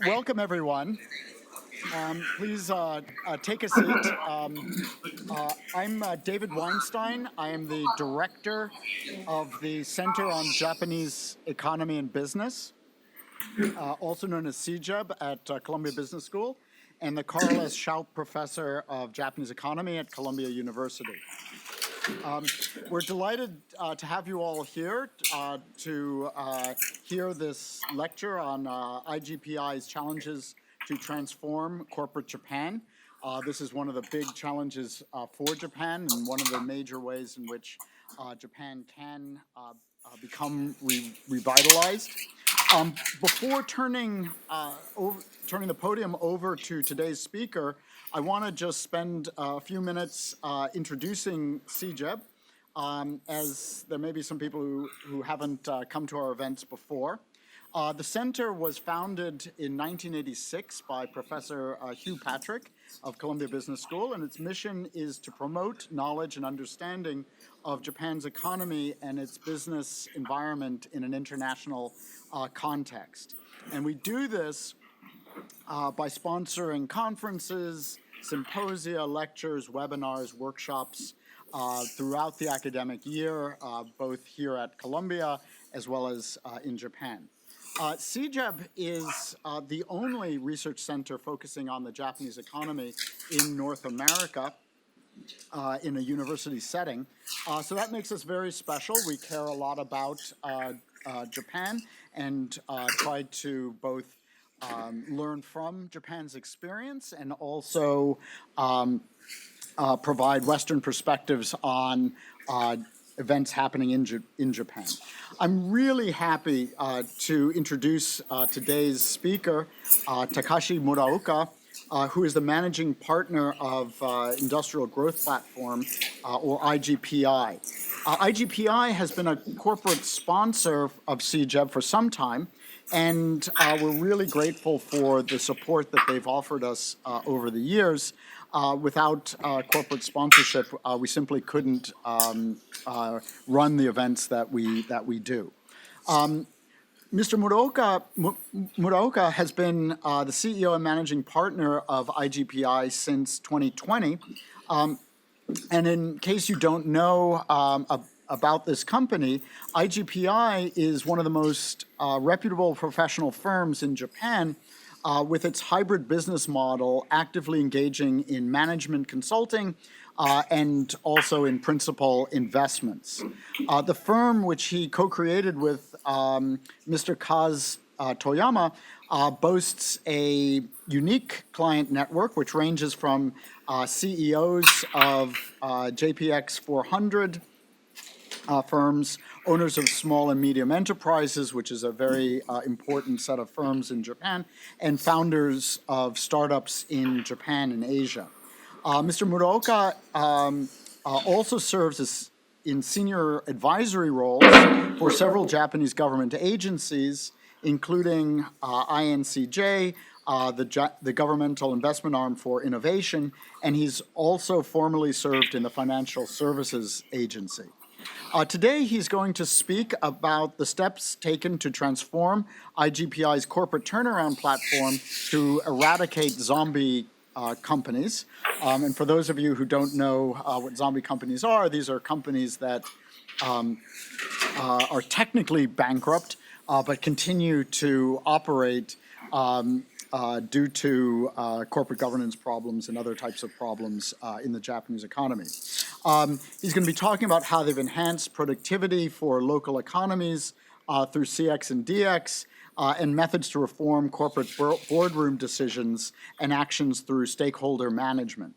Welcome, everyone. Please take a seat. I'm David Weinstein. I am the director of the Center on Japanese Economy and Business, also known as CJEB at Columbia Business School, and the Carl S. Shoup Professor of Japanese Economy at Columbia University. We're delighted to have you all here to hear this lecture on IGPI's challenges to transform corporate Japan. This is one of the big challenges for Japan and one of the major ways in which Japan can become revitalized. Before turning the podium over to today's speaker, I want to just spend a few minutes introducing CJEB, as there may be some people who haven't come to our events before. The center was founded in 1986 by Professor Hugh Patrick of Columbia Business School, and its mission is to promote knowledge and understanding of Japan's economy and its business environment in an international context. And we do this by sponsoring conferences, symposia, lectures, webinars, workshops throughout the academic year, both here at Columbia as well as in Japan. CJEB is the only research center focusing on the Japanese economy in North America in a university setting. So that makes us very special. We care a lot about Japan and try to both learn from Japan's experience and also provide Western perspectives on events happening in Japan. I'm really happy to introduce today's speaker, Takashi Muraoka, who is the managing partner of Industrial Growth Platform, or IGPI. IGPI has been a corporate sponsor of CJEB for some time, and we're really grateful for the support that they've offered us over the years. Without corporate sponsorship, we simply couldn't run the events that we do. Mr. Muraoka has been the CEO and managing partner of IGPI since 2020. And in case you don't know about this company, IGPI is one of the most reputable professional firms in Japan, with its hybrid business model actively engaging in management consulting and also in principal investments. The firm, which he co-created with Mr. Kaz Toyama, boasts a unique client network which ranges from CEOs of JPX 400 firms, owners of small and medium enterprises, which is a very important set of firms in Japan, and founders of startups in Japan and Asia. Mr. Muraoka also serves as in senior advisory roles for several Japanese government agencies, including INCJ, the governmental investment arm for innovation, and he's also formerly served in the Financial Services Agency. Today, he's going to speak about the steps taken to transform IGPI's corporate turnaround platform to eradicate zombie companies. And for those of you who don't know what zombie companies are, these are companies that are technically bankrupt, but continue to operate due to corporate governance problems and other types of problems in the Japanese economy. He's going to be talking about how they've enhanced productivity for local economies through CX and DX, and methods to reform corporate boardroom decisions and actions through stakeholder management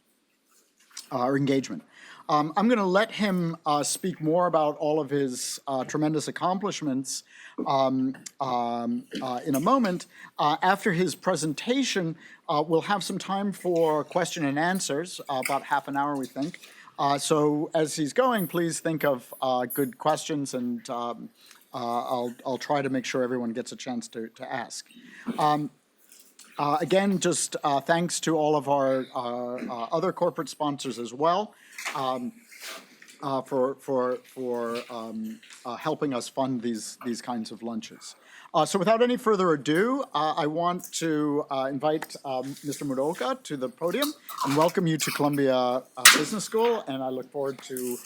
or engagement. I'm going to let him speak more about all of his tremendous accomplishments in a moment. After his presentation, we'll have some time for question and answers, about half an hour, we think. So as he's going, please think of good questions, and I'll try to make sure everyone gets a chance to ask. Again, just thanks to all of our other corporate sponsors as well for helping us fund these kinds of lunches. So without any further ado, I want to invite Mr. Muraoka to the podium and welcome you to Columbia Business School. And I look forward to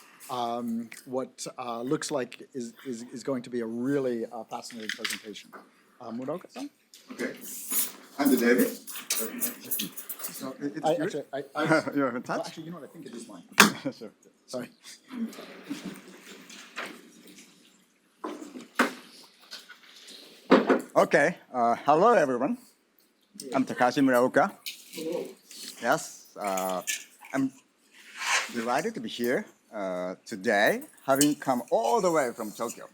what looks like is going to be a really fascinating presentation. Muraoka-san? Okay. I'm the David. So You have a touch? actually, you know what? I think it is mine. Sure. Sorry. Okay. Hello, everyone. I'm Takashi Muraoka. Yes. I'm delighted to be here today, having come all the way from Tokyo.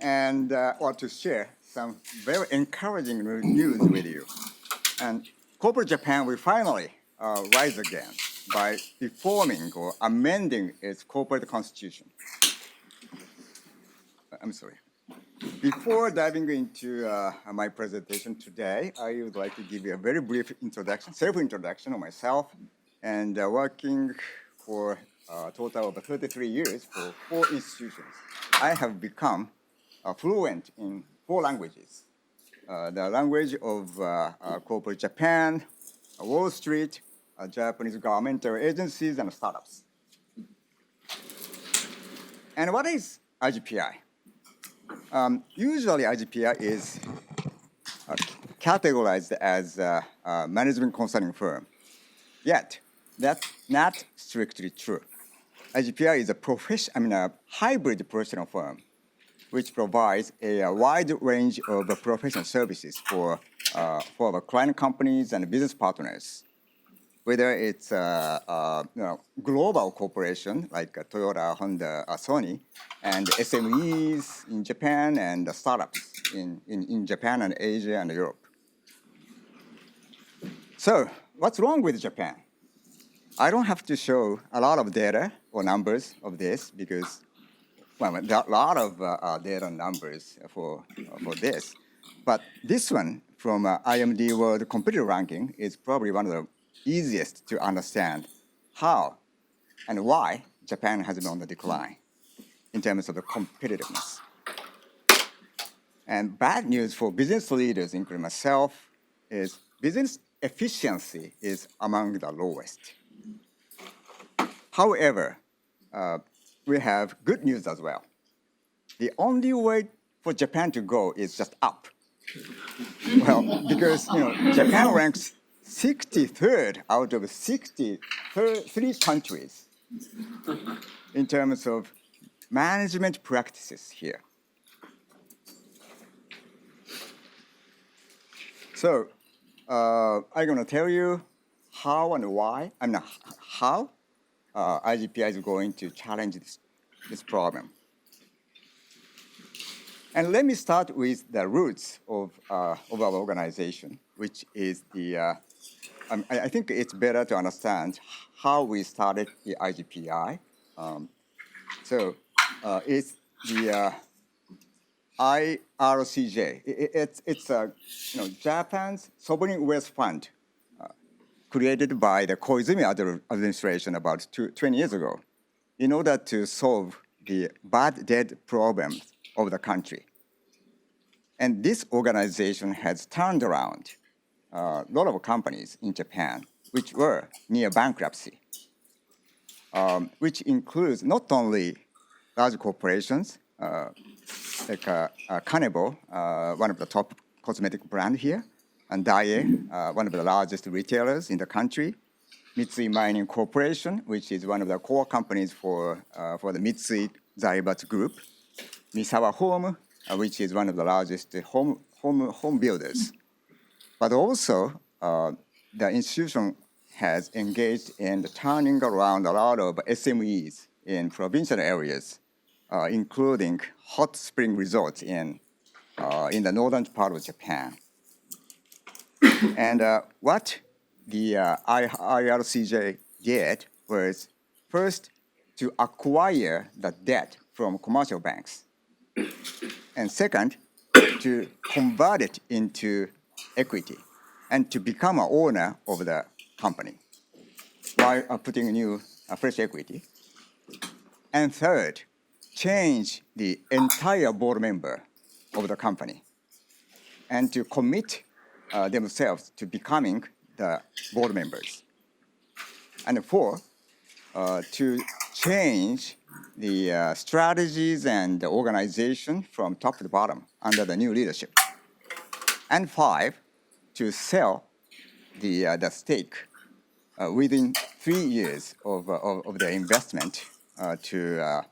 And want to share some very encouraging news with you. And corporate Japan will finally rise again by reforming or amending its corporate constitution. I'm sorry. Before diving into my presentation today, I would like to give you a very brief introduction, self-introduction of myself, and working for a total of 33 years for 4 institutions. I have become fluent in 4 languages. The language of corporate Japan, Wall Street, Japanese governmental agencies, and startups. And what is IGPI? Usually IGPI is categorized as a management consulting firm. Yet, that's not strictly true. IGPI is a hybrid professional firm which provides a wide range of professional services for our client companies and business partners. Whether it's global corporation like Toyota, Honda, Sony, and SMEs in Japan and startups in Japan and Asia and Europe. So, what's wrong with Japan? I don't have to show a lot of data or numbers of this because, well, there are a lot of data and numbers for this. But this one from IMD World Competitor Ranking is probably one of the easiest to understand how and why Japan has been on the decline in terms of the competitiveness. And bad news for business leaders, including myself, is business efficiency is among the lowest. However, we have good news as well. The only way for Japan to go is just up. Well, because Japan ranks 63rd out of 63 countries in terms of management practices here. So I'm going to tell you how and why, how IGPI is going to challenge this problem. And let me start with the roots of our organization, which is I think it's better to understand how we started the IGPI. It's the IRCJ. It's Japan's sovereign wealth fund created by the Koizumi administration about 20 years ago in order to solve the bad debt problems of the country. And this organization has turned around a lot of companies in Japan which were near bankruptcy, which includes not only large corporations like Kanebo, one of the top cosmetic brand here, and Daiei, one of the largest retailers in the country, Mitsui Mining Corporation, which is one of the core companies for the Mitsui Zaibatsu Group, Misawa Home, which is one of the largest home builders. But also, the institution has engaged in turning around a lot of SMEs in provincial areas, including hot spring resorts in the northern part of Japan. And what the IRCJ did was first to acquire the debt from commercial banks, and second, to convert it into equity and to become an owner of the company while putting new fresh equity. And third, change the entire board member of the company and to commit themselves to becoming the board members. And 4, to change the strategies and the organization from top to bottom under the new leadership. And 5, to sell the stake within 3 years of the investment to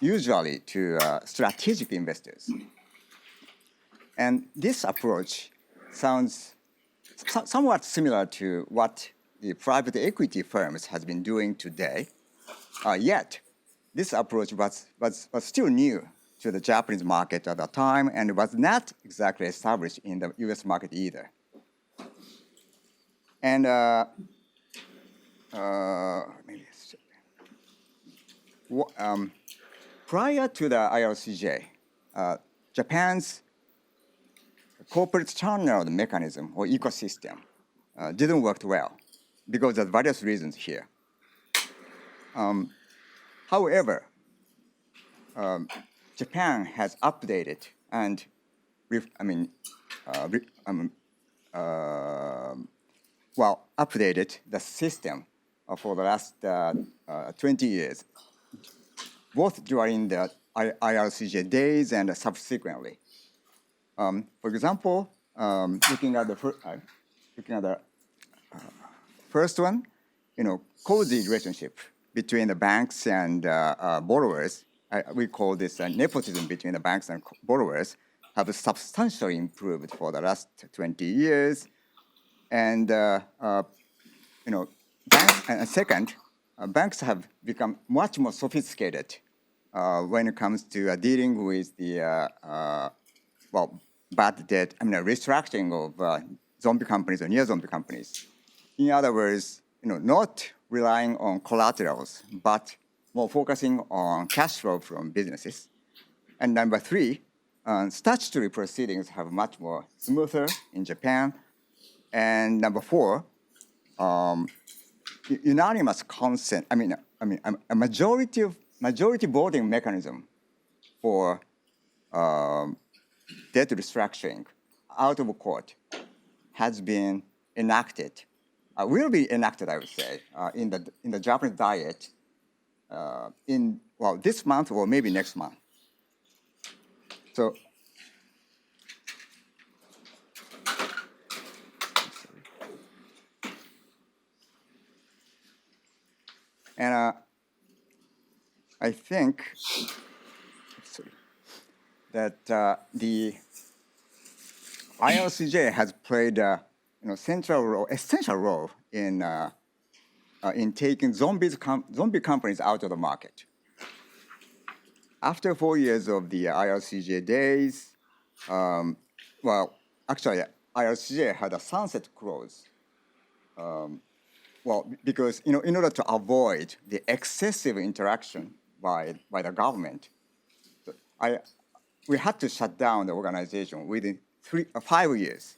usually to strategic investors. And this approach sounds somewhat similar to what the private equity firms has been doing today. Yet, this approach was still new to the Japanese market at the time and was not exactly established in the US market either. And prior to the IRCJ, Japan's corporate turnaround mechanism or ecosystem didn't work well because of various reasons here. However, Japan has updated and updated the system for the last 20 years, both during the IRCJ days and subsequently. For example, looking at the first one, cozy relationship between the banks and borrowers. We call this nepotism between the banks and borrowers have substantially improved for the last 20 years. And second, banks have become much more sophisticated when it comes to dealing with the bad debt, restructuring of zombie companies or near zombie companies. In other words, not relying on collaterals, but more focusing on cash flow from businesses. And number 3, statutory proceedings have much more smoother in Japan. And number 4, unanimous consent. A majority voting mechanism for debt restructuring out of court has been enacted. Will be enacted, I would say, in the Japanese diet in this month or maybe next month. So. And I think that the IRCJ has played a essential role in taking zombie companies out of the market. After 4 years of the IRCJ days, actually, IRCJ had a sunset clause. Because in order to avoid the excessive interaction by the government, we had to shut down the organization within 5 years.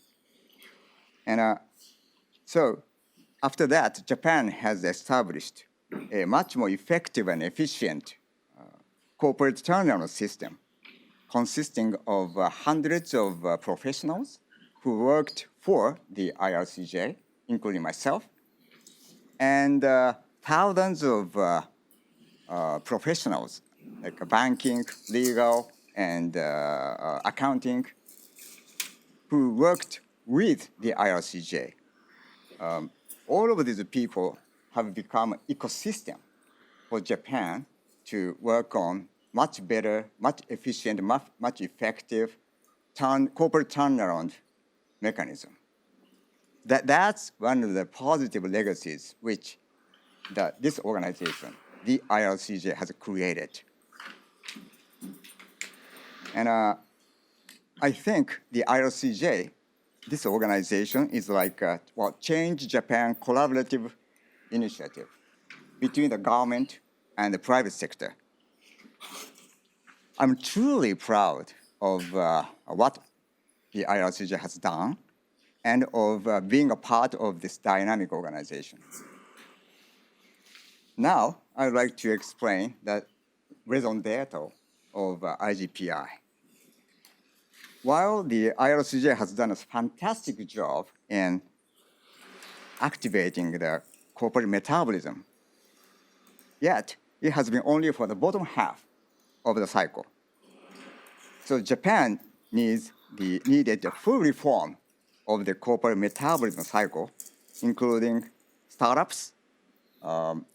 And so after that, Japan has established a much more effective and efficient corporate turnaround system consisting of hundreds of professionals who worked for the IRCJ, including myself, and thousands of professionals like banking, legal, and accounting who worked with the IRCJ. All of these people have become an ecosystem for Japan to work on much better, much efficient, much effective corporate turnaround mechanism. That's one of the positive legacies which this organization, the IRCJ, has created. And I think the IRCJ, this organization, is like a Change Japan collaborative initiative between the government and the private sector. I'm truly proud of what the IRCJ has done and of being a part of this dynamic organization. Now, I would like to explain that raison d'etre of IGPI. While the IRCJ has done a fantastic job in activating the corporate metabolism, yet it has been only for the bottom half of the cycle. So Japan needed a full reform of the corporate metabolism cycle, including startups,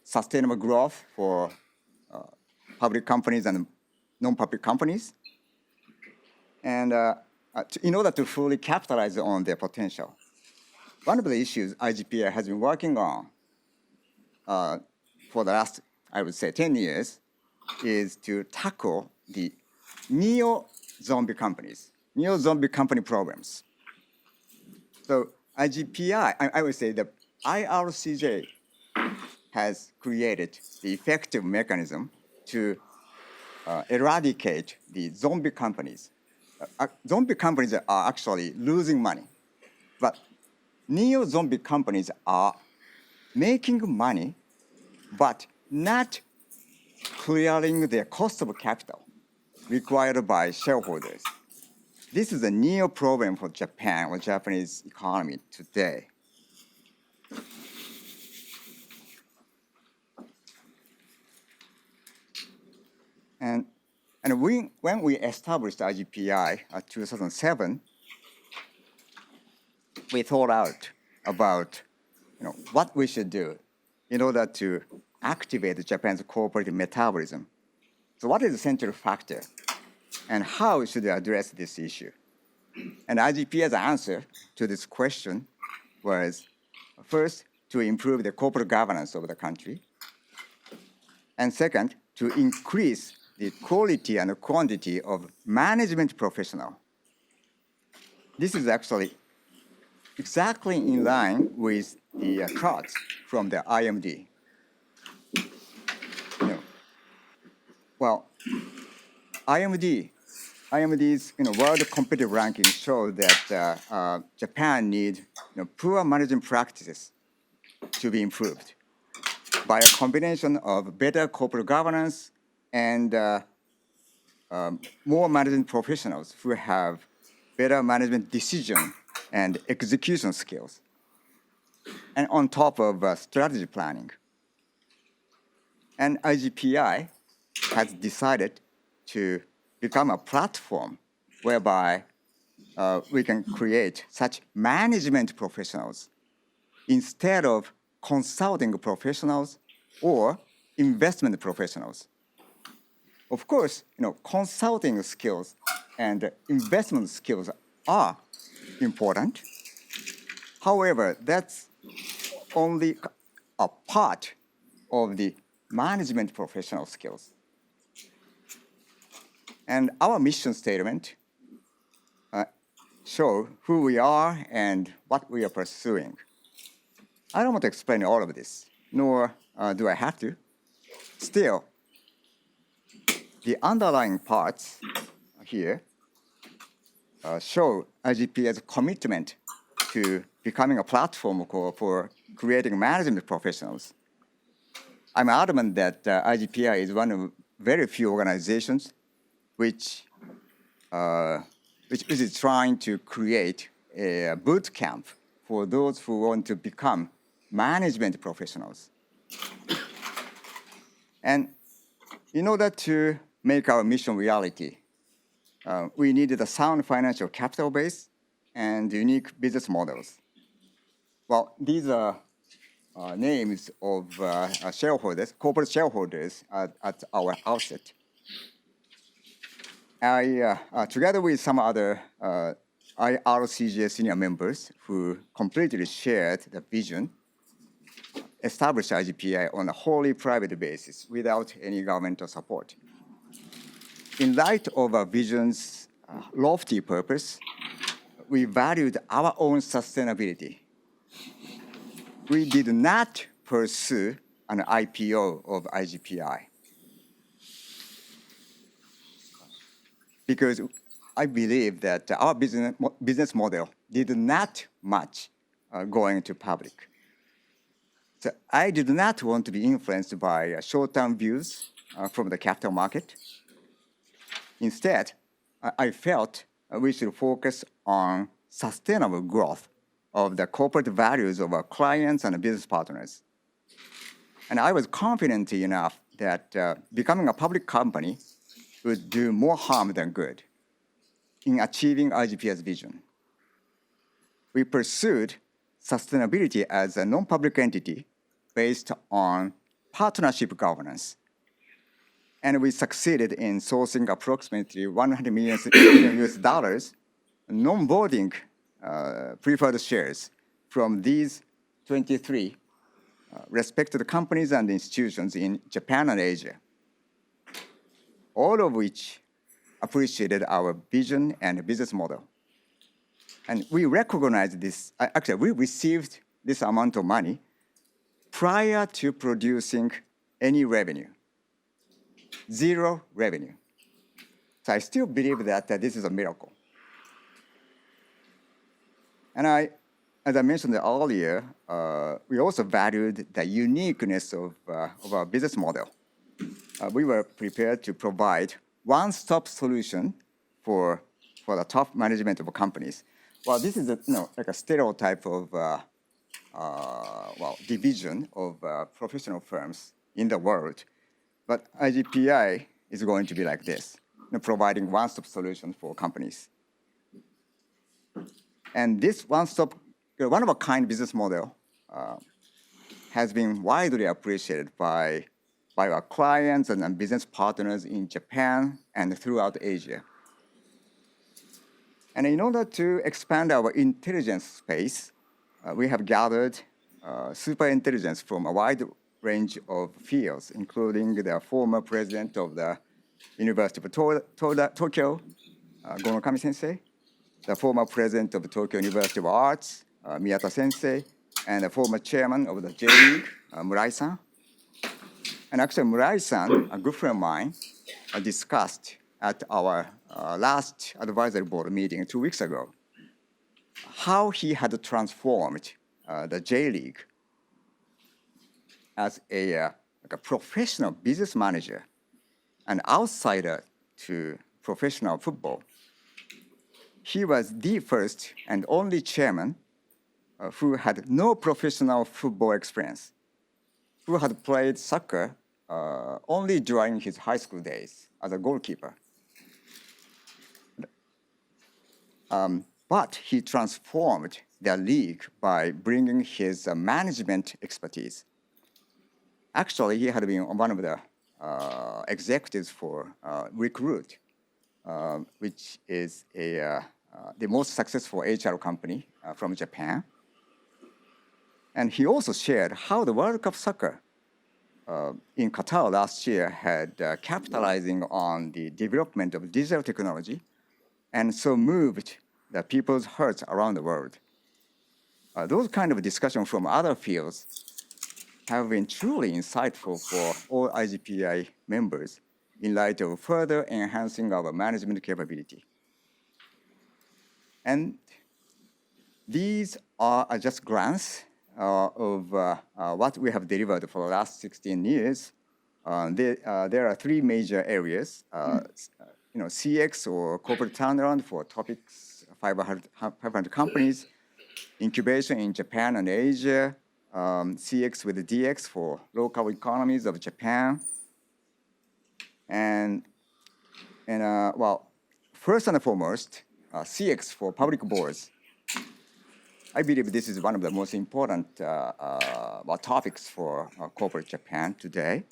sustainable growth for public companies and non-public companies, and in order to fully capitalize on their potential. One of the issues IGPI has been working on for the last, I would say, 10 years is to tackle the neo-zombie companies, neo-zombie company problems. So IGPI, I would say the IRCJ has created the effective mechanism to eradicate the zombie companies. Zombie companies are actually losing money, but neo-zombie companies are making money, but not clearing their cost of capital required by shareholders. This is a neo problem for Japan or Japanese economy today. And when we established IGPI in 2007, we thought out about what we should do in order to activate Japan's corporate metabolism. So what is the central factor, and how should we address this issue? And IGPI's answer to this question was, first, to improve the corporate governance of the country, and second, to increase the quality and quantity of management professional. This is actually exactly in line with the charts from the IMD. Well, IMD's world competitive rankings show that Japan needs poor management practices to be improved by a combination of better corporate governance and more management professionals who have better management decision and execution skills, and on top of strategy planning. And IGPI has decided to become a platform whereby we can create such management professionals instead of consulting professionals or investment professionals. Of course, consulting skills and investment skills are important. However, that's only a part of the management professional skills. And our mission statement show who we are and what we are pursuing. I don't want to explain all of this, nor do I have to. Still, the underlying parts here show IGPI's commitment to becoming a platform for creating management professionals. I'm adamant that IGPI is one of very few organizations which is trying to create a boot camp for those who want to become management professionals. And in order to make our mission reality, we needed a sound financial capital base and unique business models. Well, these are names of shareholders, corporate shareholders at our outset. I, together with some other IRCJ senior members who completely shared the vision, established IGPI on a wholly private basis without any governmental support. In light of our vision's lofty purpose, we valued our own sustainability. We did not pursue an IPO of IGPI because I believe that our business model did not match going to public. So I did not want to be influenced by short-term views from the capital market. Instead, I felt we should focus on sustainable growth of the corporate values of our clients and business partners. And I was confident enough that becoming a public company would do more harm than good in achieving IGPI's vision. We pursued sustainability as a non-public entity based on partnership governance. And we succeeded in sourcing approximately $100 million non-voting preferred shares from these 23 respected companies and institutions in Japan and Asia, all of which appreciated our vision and business model. And we recognized this, actually, we received this amount of money prior to producing any revenue, zero revenue. So I still believe that this is a miracle. And as I mentioned earlier, we also valued the uniqueness of our business model. We were prepared to provide one-stop solution for the top management of companies. Well, this is like a stereotype of division of professional firms in the world. But IGPI is going to be like this, providing one-stop solution for companies. And this one-of-a-kind business model has been widely appreciated by our clients and business partners in Japan and throughout Asia. And in order to expand our intelligence space, we have gathered super intelligence from a wide range of fields, including the former president of the University of Tokyo, Gonokami Sensei, the former president of the Tokyo University of Arts, Miyata Sensei, and the former chairman of the J-League, Murai-san. And actually, Murai-san, a good friend of mine, discussed at our last advisory board meeting 2 weeks ago how he had transformed the J-League as a professional business manager, an outsider to professional football. He was the first and only chairman who had no professional football experience, who had played soccer only during his high school days as a goalkeeper. But he transformed the league by bringing his management expertise. Actually, he had been one of the executives for Recruit, which is the most successful HR company from Japan. And he also shared how the World Cup soccer in Qatar last year had capitalizing on the development of digital technology and so moved the people's hearts around the world. Those kind of discussions from other fields have been truly insightful for all IGPI members in light of further enhancing our management capability. And these are just grants of what we have delivered for the last 16 years. There are three major areas, CX or corporate turnaround for topics 500 companies, incubation in Japan and Asia, CX with DX for local economies of Japan. And first and foremost, CX for public boards. I believe this is one of the most important topics for corporate Japan today.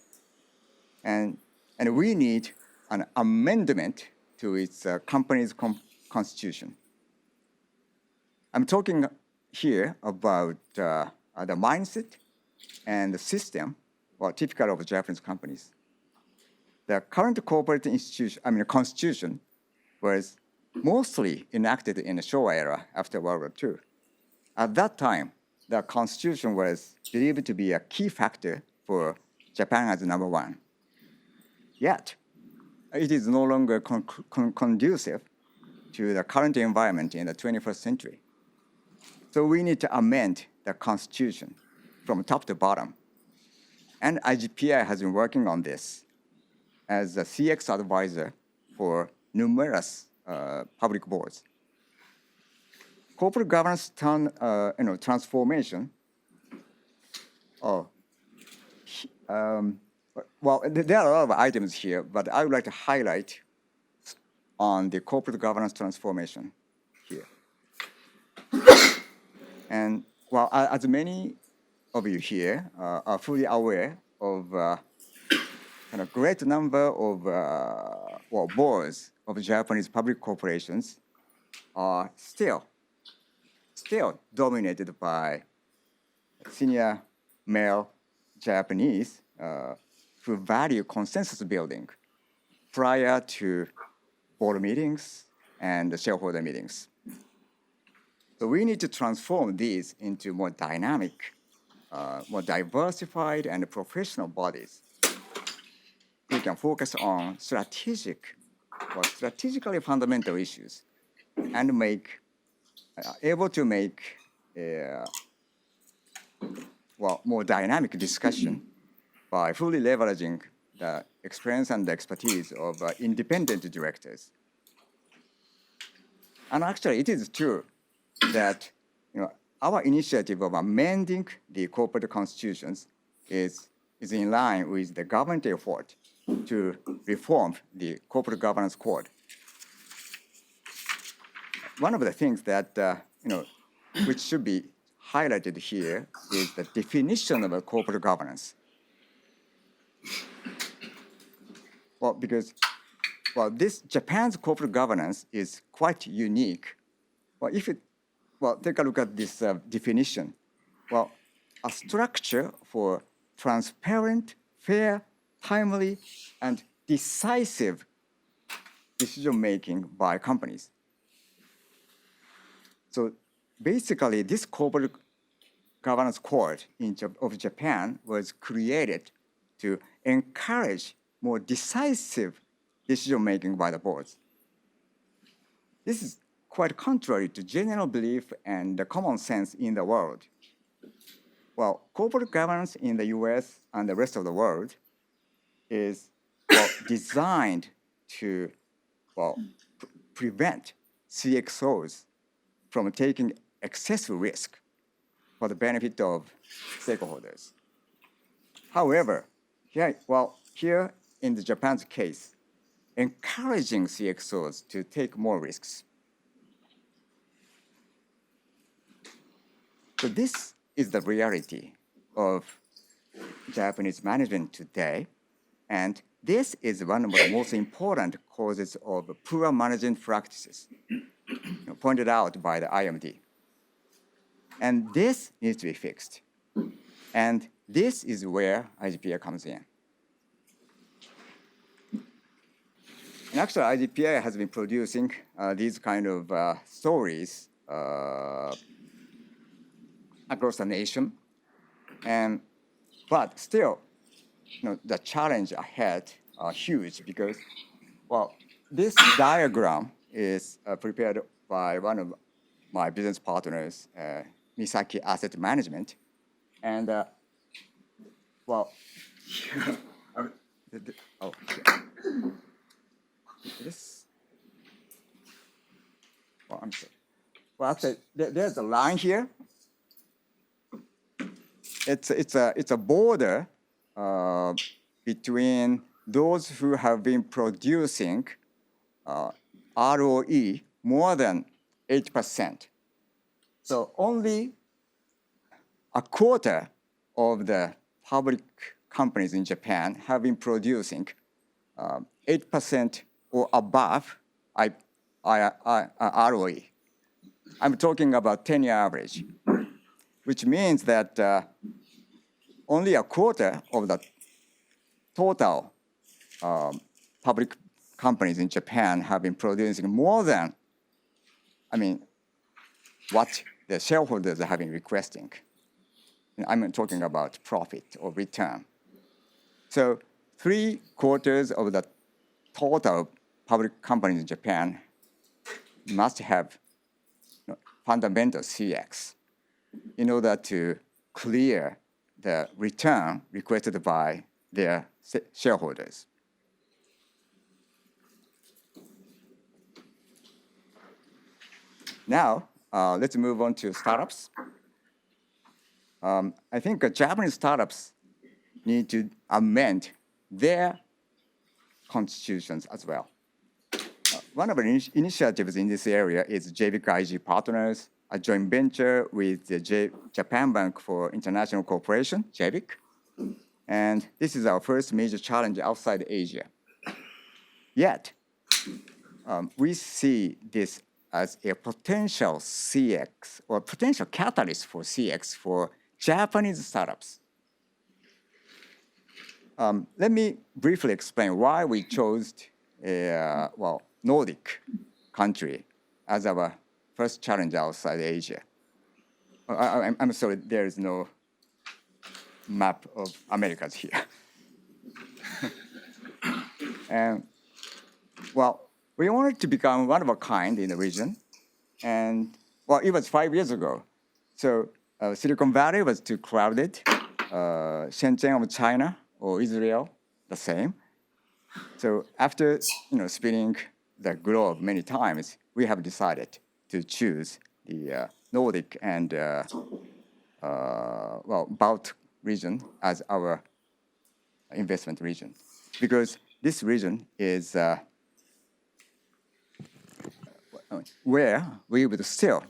And we need an amendment to its company's constitution. I'm talking here about the mindset and the system, typical of Japanese companies. The current corporate constitution was mostly enacted in the Showa era after World War II. At that time, the constitution was believed to be a key factor for Japan as number one. Yet, it is no longer conducive to the current environment in the 21st century. So we need to amend the constitution from top to bottom. And IGPI has been working on this. as a CX advisor for numerous public boards. Corporate governance transformation. Well, there are a lot of items here, but I would like to highlight on the corporate governance transformation here. And well, as many of you here are fully aware of kind of great number of boards of Japanese public corporations are still dominated by senior male Japanese who value consensus building prior to board meetings and shareholder meetings. So we need to transform these into more dynamic, more diversified and professional bodies. We can focus on strategically fundamental issues and able to make more dynamic discussion by fully leveraging the experience and the expertise of independent directors. And actually, it is true that our initiative of amending the corporate constitutions is in line with the government effort to reform the corporate governance code. One of the things that which should be highlighted here is the definition of a corporate governance. Well, because this Japan's corporate governance is quite unique. Take a look at this definition. Well, a structure for transparent, fair, timely, and decisive decision-making by companies. So basically, this corporate governance code of Japan was created to encourage more decisive decision-making by the boards. This is quite contrary to general belief and the common sense in the world. Well, corporate governance in the US and the rest of the world is designed to prevent CXOs from taking excessive risk for the benefit of stakeholders. However, here in the Japan's case, encouraging CXOs to take more risks. So this is the reality of Japanese management today, and this is one of the most important causes of poor management practices, pointed out by the IMD. And this needs to be fixed. And this is where IGPI comes in. And actually, IGPI has been producing these kind of stories across the nation. But still, the challenge ahead are huge because, this diagram is prepared by one of my business partners, Misaki Asset Management. And, I'm sorry. Well, actually, there's a line here. It's a border between those who have been producing ROE more than 8%. So only a quarter of the public companies in Japan have been producing 8% or above ROE. I'm talking about 10-year average, which means that only a quarter of the total public companies in Japan have been producing more than, what the shareholders have been requesting. I'm talking about profit or return. So 3/4 of the total public companies in Japan must have fundamental CX in order to clear the return requested by their shareholders. Now, let's move on to startups. I think Japanese startups need to amend their constitutions as well. One of the initiatives in this area is JBIC IG Partners, a joint venture with the Japan Bank for International Cooperation, JBIC. And this is our first major challenge outside Asia. Yet, we see this as a potential CX or potential catalyst for CX for Japanese startups. Let me briefly explain why we chose a Nordic country as our first challenge outside Asia. I'm sorry, there is no map of Americas here. And we wanted to become one of a kind in the region. And it was 5 years ago. So Silicon Valley was too crowded. Shenzhen of China or Israel, the same. So after spinning the globe many times, we have decided to choose the Nordic and Baltic region as our investment region, because this region is where we would still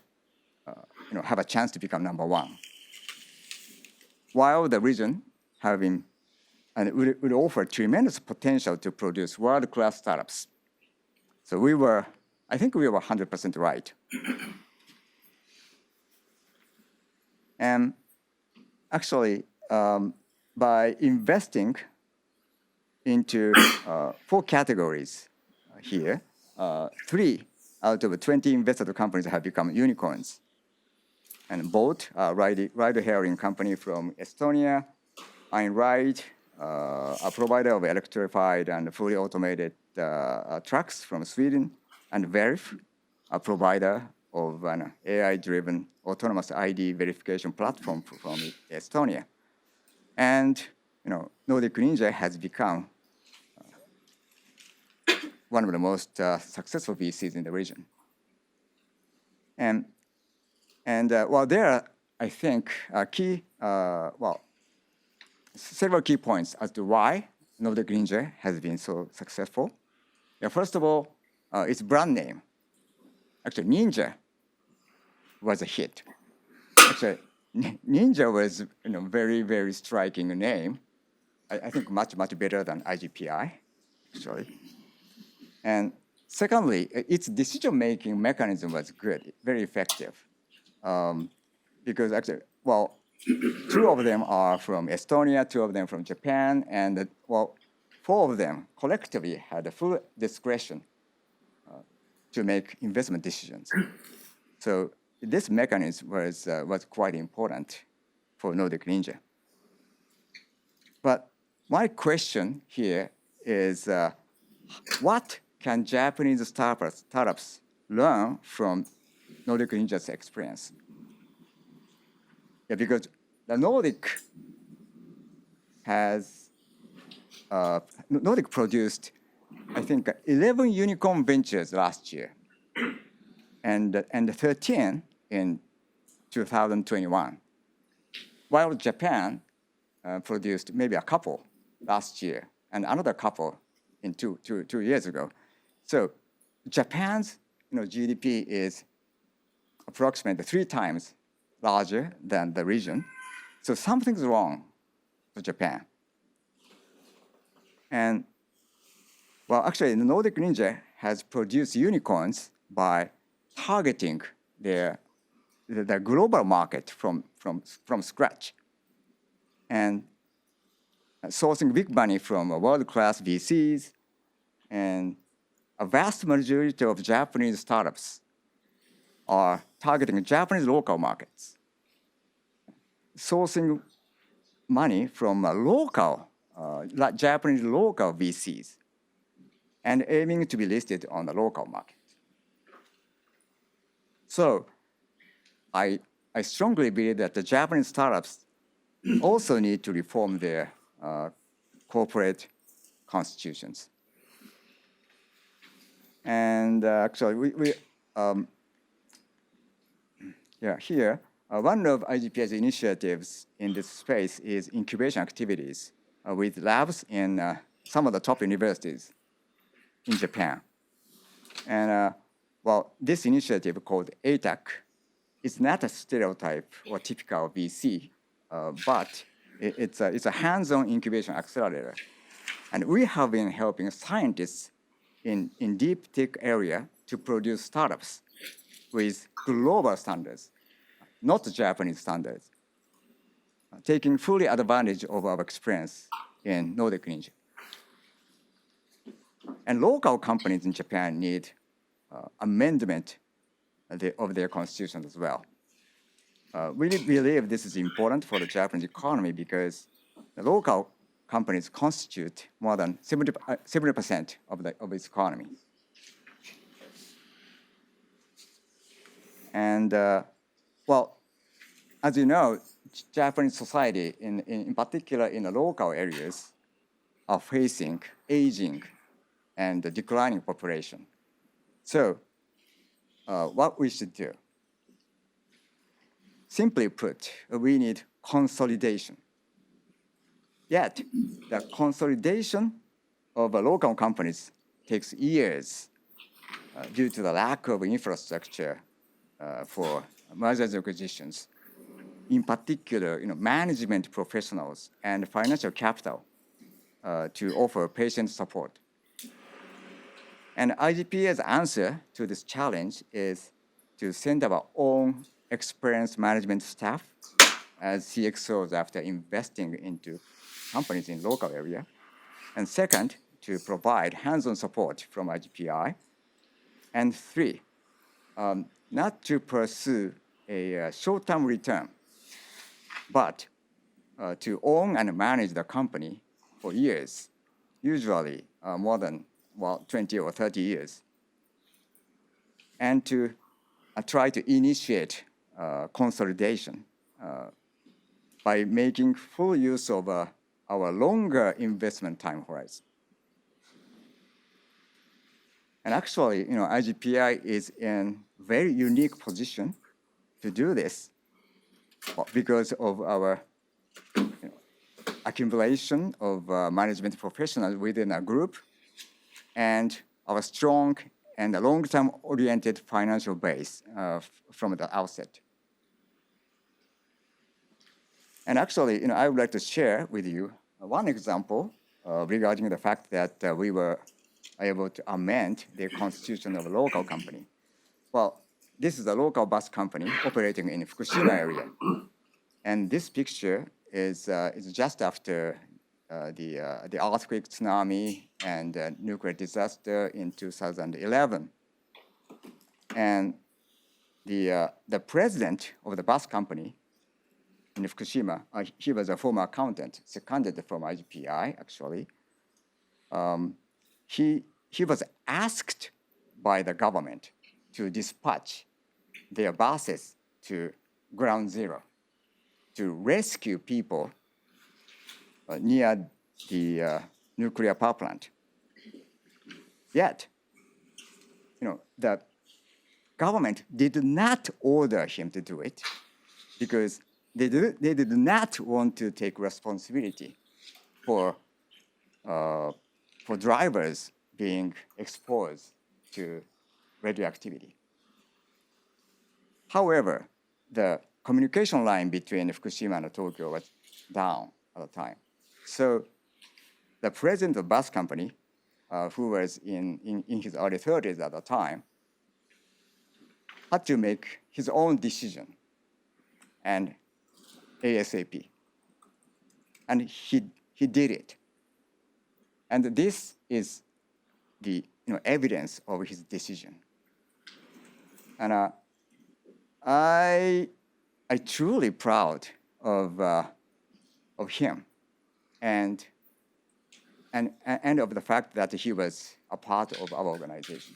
have a chance to become number one, while the region having and it would offer tremendous potential to produce world-class startups. So I think we were 100% right. And actually, by investing into 4 categories here, 3 out of 20 invested companies have become unicorns. And both ride-hailing company from Estonia, Einride, a provider of electrified and fully automated trucks from Sweden, and Verif, a provider of an AI-driven autonomous ID verification platform from Estonia. And Nordic Ninja has become one of the most successful VCs in the region. And there are, I think, several key points as to why Nordic Ninja has been so successful. First of all, its brand name. Actually, Ninja was a hit. Actually, Ninja was very, very striking name. I think much, much better than IGPI, actually. And secondly, its decision-making mechanism was good, very effective. Because actually, 2 of them are from Estonia, 2 of them from Japan, and 4 of them collectively had a full discretion to make investment decisions. So this mechanism was quite important for Nordic Ninja. But my question here is, what can Japanese startups learn from Nordic Ninja's experience? Because the Nordic produced, I think, 11 unicorn ventures last year, and 13 in 2021, while Japan produced maybe a couple last year and another couple in two years ago. So Japan's GDP is approximately 3 times larger than the region. So something's wrong with Japan. And actually, the Nordic Ninja has produced unicorns by targeting the global market from scratch and sourcing big money from world-class VCs, and a vast majority of Japanese startups are targeting Japanese local markets, sourcing money from Japanese local VCs, and aiming to be listed on the local market. So I strongly believe that the Japanese startups also need to reform their corporate constitutions. And actually, here, one of IGPI's initiatives in this space is incubation activities with labs in some of the top universities in Japan. And this initiative called ATAC is not a stereotype or typical VC, but it's a hands-on incubation accelerator. And we have been helping scientists in deep tech area to produce startups with global standards, not Japanese standards, taking fully advantage of our experience in Nordic Ninja. And local companies in Japan need amendment of their constitution as well. We believe this is important for the Japanese economy because the local companies constitute more than 70% of its economy. And as you know, Japanese society, in particular in the local areas, are facing aging and declining population. So what we should do? Simply put, we need consolidation. Yet, the consolidation of local companies takes years due to the lack of infrastructure for mergers and acquisitions. In particular, management professionals and financial capital to offer patient support. And IGPI's answer to this challenge is to send our own experienced management staff as CXOs after investing into companies in local area. And second, to provide hands-on support from IGPI. And three, not to pursue a short-term return, but to own and manage the company for years, usually more than 20 or 30 years, and to try to initiate consolidation by making full use of our longer investment time horizon. And actually, IGPI is in very unique position to do this because of our accumulation of management professionals within a group and our strong and long-term oriented financial base from the outset. And actually, I would like to share with you one example regarding the fact that we were able to amend the constitution of a local company. Well, this is a local bus company operating in Fukushima area. And this picture is just after the earthquake, tsunami, and nuclear disaster in 2011. And the president of the bus company in Fukushima, he was a former accountant, seconded from IGPI, actually. He was asked by the government to dispatch their buses to ground zero to rescue people near the nuclear power plant. Yet, the government did not order him to do it because they did not want to take responsibility for drivers being exposed to radioactivity. However, the communication line between Fukushima and Tokyo was down at the time. So the president of the bus company, who was in his early 30s at the time, had to make his own decision, and ASAP. And he did it. And this is the evidence of his decision. And I truly proud of him, and of the fact that he was a part of our organization.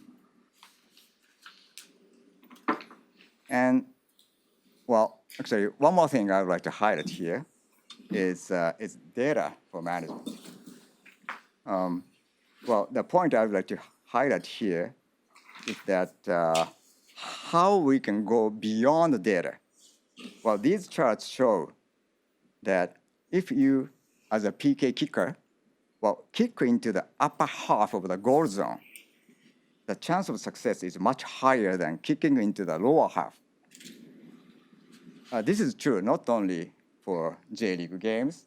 And actually, one more thing I would like to highlight here is data for management. The point I would like to highlight here is that how we can go beyond the data. Well, these charts show that if you, as a PK kicker, well, kick into the upper half of the goal zone, the chance of success is much higher than kicking into the lower half. This is true not only for J-League games,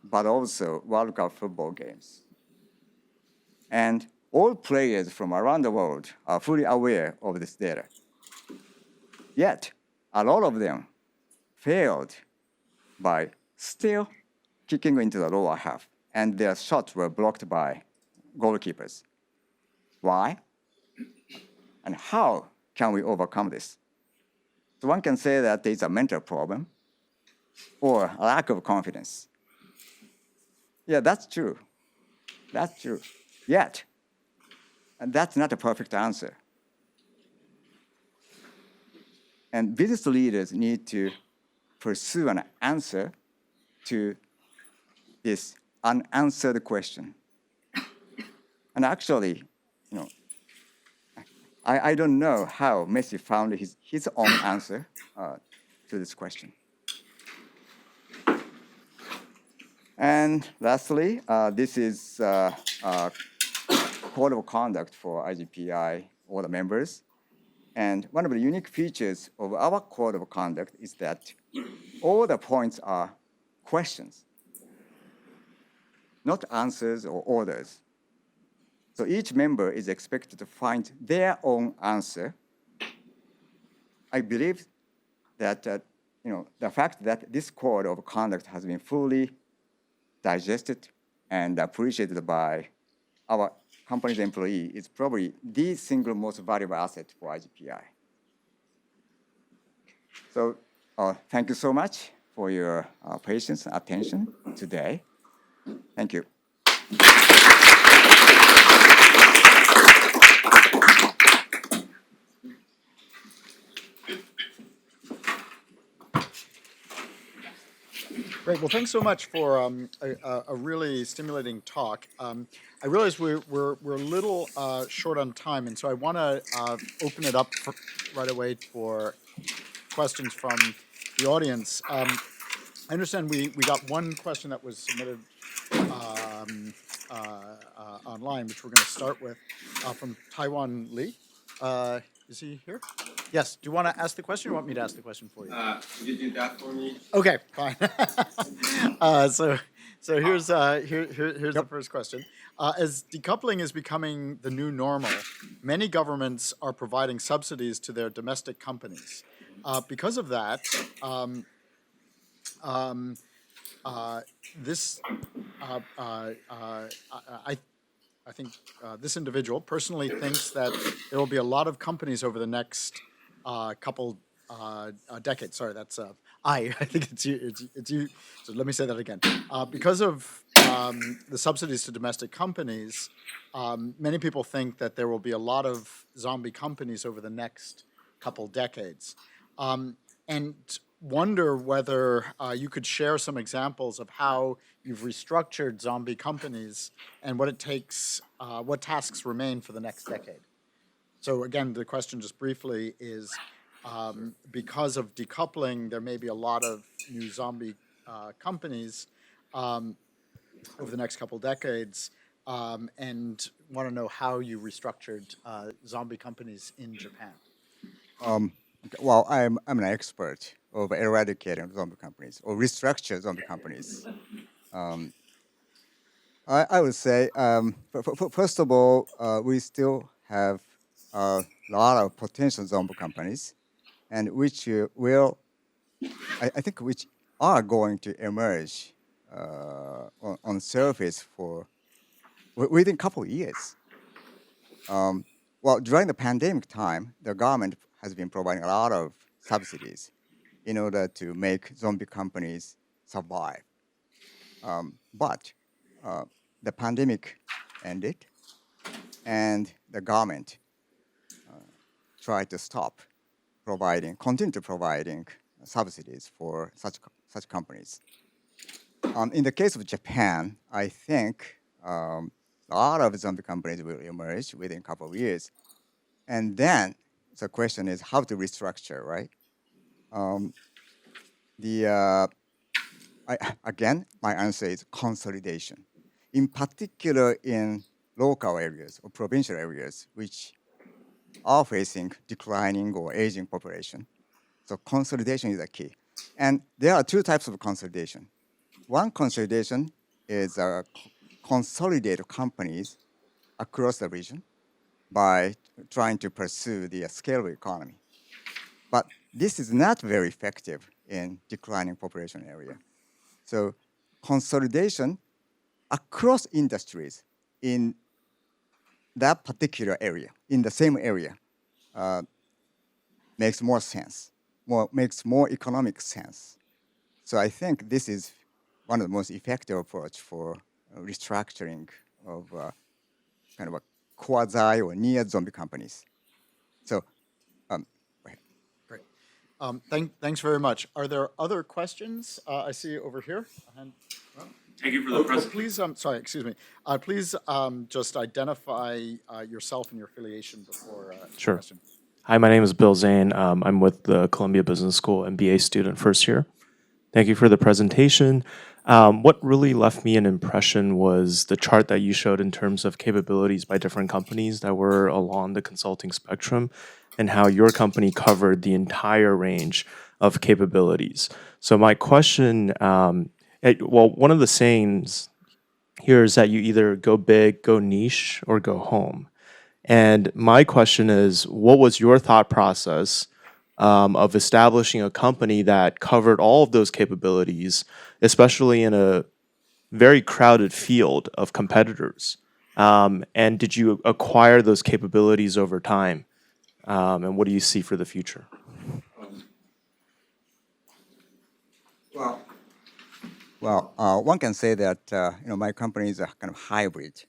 but also World Cup football games. And all players from around the world are fully aware of this data. Yet, a lot of them failed by still kicking into the lower half, and their shots were blocked by goalkeepers. Why? And how can we overcome this? So one can say that it's a mental problem or a lack of confidence. Yeah, that's true. That's true. Yet, and that's not a perfect answer. And business leaders need to pursue an answer to this unanswered question. And actually, I don't know how Messi found his own answer to this question. And lastly, this is code of conduct for IGPI, all the members. And one of the unique features of our code of conduct is that all the points are questions, not answers or orders. So each member is expected to find their own answer. I believe that the fact that this code of conduct has been fully digested and appreciated by our company's employee is probably the single most valuable asset for IGPI. So thank you so much for your patience and attention today. Thank you. Great. Well, thanks so much for a really stimulating talk. I realize we're a little short on time, and so I want to open it up right away for questions from the audience. I understand we got one question that was submitted online, which we're going to start with from Taiwan Lee. Is he here? Yes. Do you want to ask the question, or want me to ask the question for you? You do that for me. Okay, fine. So here's the first question. As decoupling is becoming the new normal, many governments are providing subsidies to their domestic companies. Because of that, I think this individual personally thinks that there will be a lot of companies over the next couple decades. Sorry, that's I think it's you. So let me say that again. Because of the subsidies to domestic companies, many people think that there will be a lot of zombie companies over the next couple decades, and wonder whether you could share some examples of how you've restructured zombie companies and what it takes, what tasks remain for the next decade. So again, the question just briefly is, because of decoupling, there may be a lot of new zombie companies over the next couple decades, and want to know how you restructured zombie companies in Japan. Well, I'm an expert of eradicating zombie companies or restructure zombie companies. I would say, first of all, we still have a lot of potential zombie companies, and which will, I think, which are going to emerge on surface within a couple of years. Well, during the pandemic time, the government has been providing a lot of subsidies in order to make zombie companies survive. But the pandemic ended, and the government tried to continue to providing subsidies for such companies. In the case of Japan, I think a lot of zombie companies will emerge within a couple of years, and then the question is how to restructure, right? Again, my answer is consolidation. In particular, in local areas or provincial areas, which are facing declining or aging population. So consolidation is the key. And there are two types of consolidation. One consolidation is consolidate companies across the region by trying to pursue the scalable economy. But this is not very effective in declining population area. So consolidation across industries in that particular area, in the same area, makes more sense, makes more economic sense. So I think this is one of the most effective approach for restructuring of kind of a quasi or near zombie companies. So, go ahead. Great. Thanks very much. Are there other questions? I see over here. Thank you for the presentation. Please, sorry, excuse me. Please just identify yourself and your affiliation before Sure. the question. Hi, my name is Bill Zane. I'm with the Columbia Business School MBA student first year. Thank you for the presentation. What really left me an impression was the chart that you showed in terms of capabilities by different companies that were along the consulting spectrum and how your company covered the entire range of capabilities. So my question, one of the sayings here is that you either go big, go niche, or go home. And my question is, what was your thought process of establishing a company that covered all of those capabilities, especially in a very crowded field of competitors? And did you acquire those capabilities over time? And what do you see for the future? Well, one can say that my company is a kind of hybrid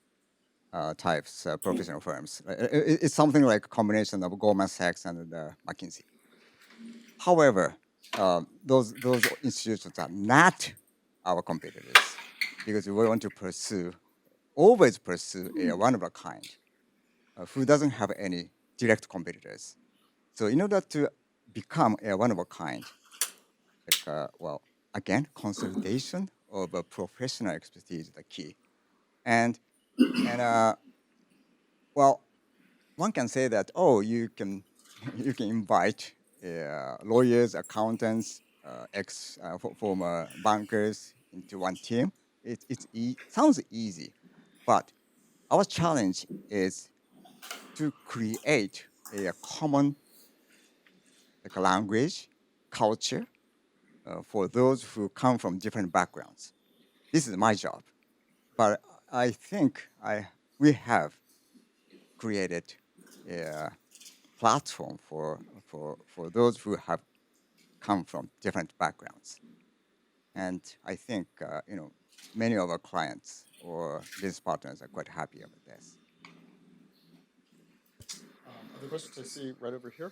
types professional firms. It's something like a combination of Goldman Sachs and McKinsey. However, those institutions are not our competitors because we want to always pursue a one of a kind who doesn't have any direct competitors. So in order to become a one of a kind, again, consolidation of a professional expertise is the key. And one can say that, you can invite lawyers, accountants, former bankers into one team. It sounds easy, but our challenge is to create a common language, culture for those who come from different backgrounds. This is my job, but I think we have created a platform for those who have come from different backgrounds. And I think many of our clients or business partners are quite happy about this. Other questions I see right over here?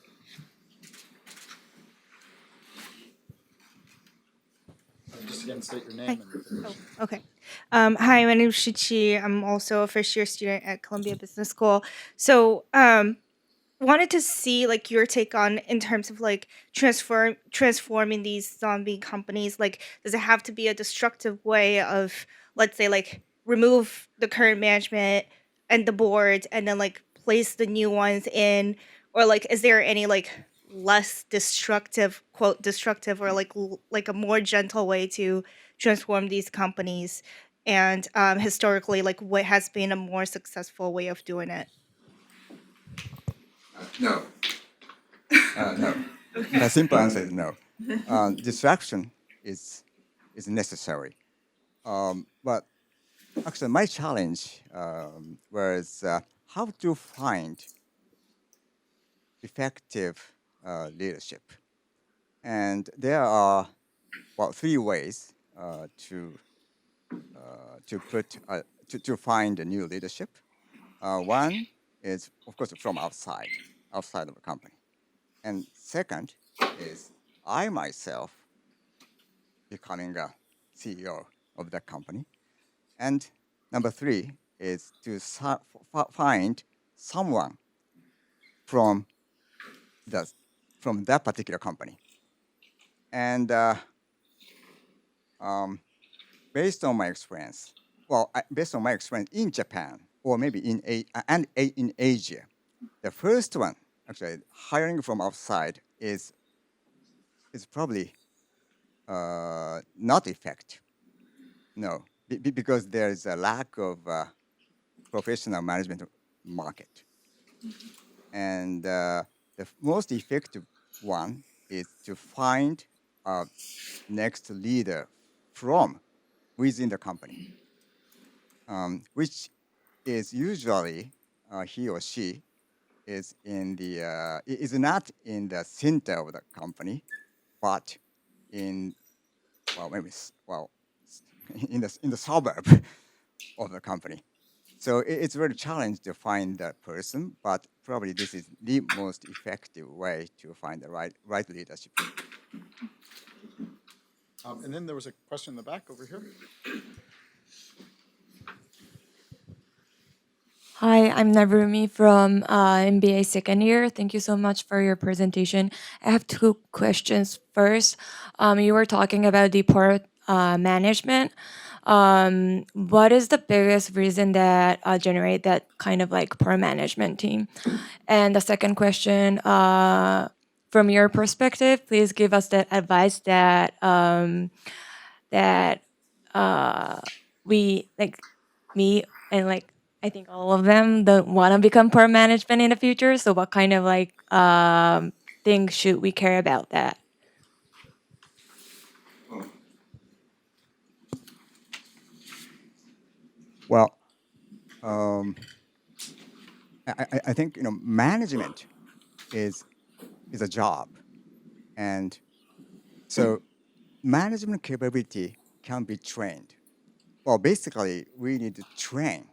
Just again, state your name. Okay. Hi, my name is Shichi. I'm also a first-year student at Columbia Business School. So, wanted to see like your take on in terms of like transforming these zombie companies. Like, does it have to be a destructive way of, let's say, like remove the current management and the board, and then like place the new ones in, or like is there any like less destructive, quote destructive, or like a more gentle way to transform these companies? And historically, like what has been a more successful way of doing it? No. No. The simple answer is no. Distraction is necessary. But actually, my challenge was how to find effective leadership. And there are three ways to find a new leadership. One is, of course, from outside of the company. And second is I myself becoming a CEO of that company. And number three is to find someone from from that particular company. And based on my experience, based on my experience in Japan, or maybe in Asia, the first one, actually, hiring from outside is probably not effective. No, because there is a lack of professional management market. And the most effective one is to find a next leader from within the company, which is usually he or she is not in the center of the company, but in in the suburb of the company. So it's very challenging to find that person, but probably this is the most effective way to find the right leadership. And then there was a question in the back over here. Hi, I'm Narumi from MBA second year. Thank you so much for your presentation. I have two questions. First, you were talking about the poor management. What is the biggest reason that generate that kind of like poor management team? And the second question, from your perspective, please give us that advice that we like me and like I think all of them don't want to become poor management in the future. So what kind of like things should we care about that? Well, I think management is a job, and so management capability can be trained. Well, basically, we need to train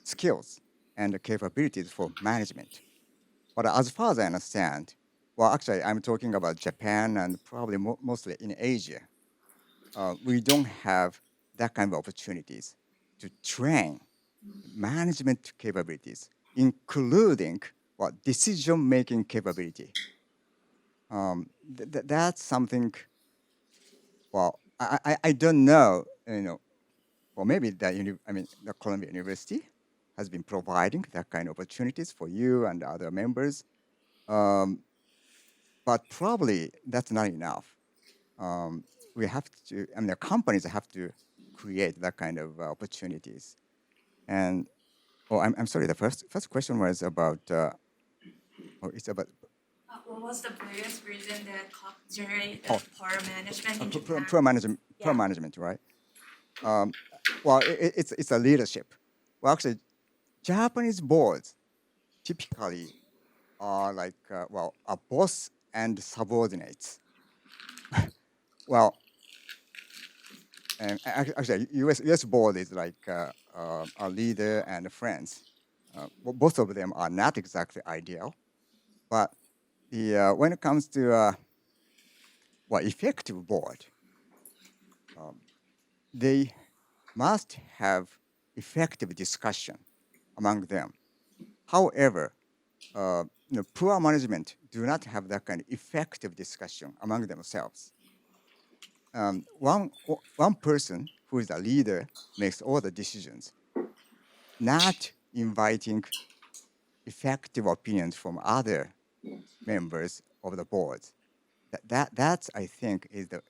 skills and capabilities for management. But as far as I understand, well, actually, I'm talking about Japan and probably mostly in Asia. We don't have that kind of opportunities to train management capabilities, including decision-making capability. That's something. Well, I don't know. Well, maybe the Columbia University has been providing that kind of opportunities for you and other members, but probably that's not enough. We have to. The companies have to create that kind of opportunities. And I'm sorry. The first question was about. It's about What was the biggest reason that generate poor management in Japan? poor management, right? Well, it's a leadership. Well, actually, Japanese boards typically are like a boss and subordinates. Well, and actually, U.S. board is like a leader and friends. Both of them are not exactly ideal, but when it comes to effective board, they must have effective discussion among them. However, poor management do not have that kind of effective discussion among themselves. One person who is a leader makes all the decisions, not inviting effective opinions from other members of the board. That's I think is the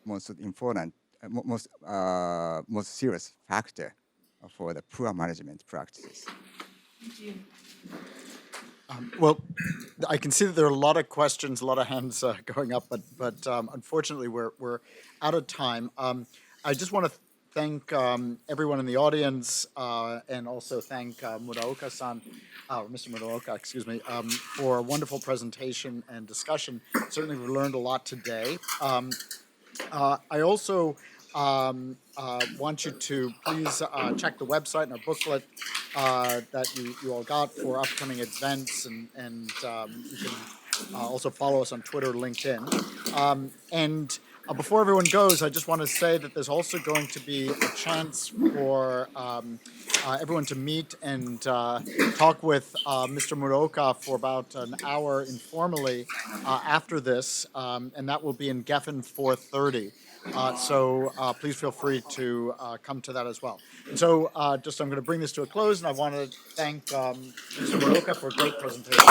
most important, most serious factor for the poor management practices. Thank you. Well, I can see that there are a lot of questions, a lot of hands going up, but unfortunately we're out of time. I just want to thank everyone in the audience and also thank Muraoka-san, Mr. Muraoka, excuse me, for a wonderful presentation and discussion. Certainly we learned a lot today. I also want you to please check the website and our booklet that you all got for upcoming events, and you can also follow us on Twitter, LinkedIn. And Before everyone goes, I just want to say that there's also going to be a chance for everyone to meet and talk with Mr. Muraoka for about an hour informally after this, and that will be in Geffen 4:30. So please feel free to come to that as well. And so I'm going to bring this to a close, and I want to thank Mr. Muraoka for a great presentation.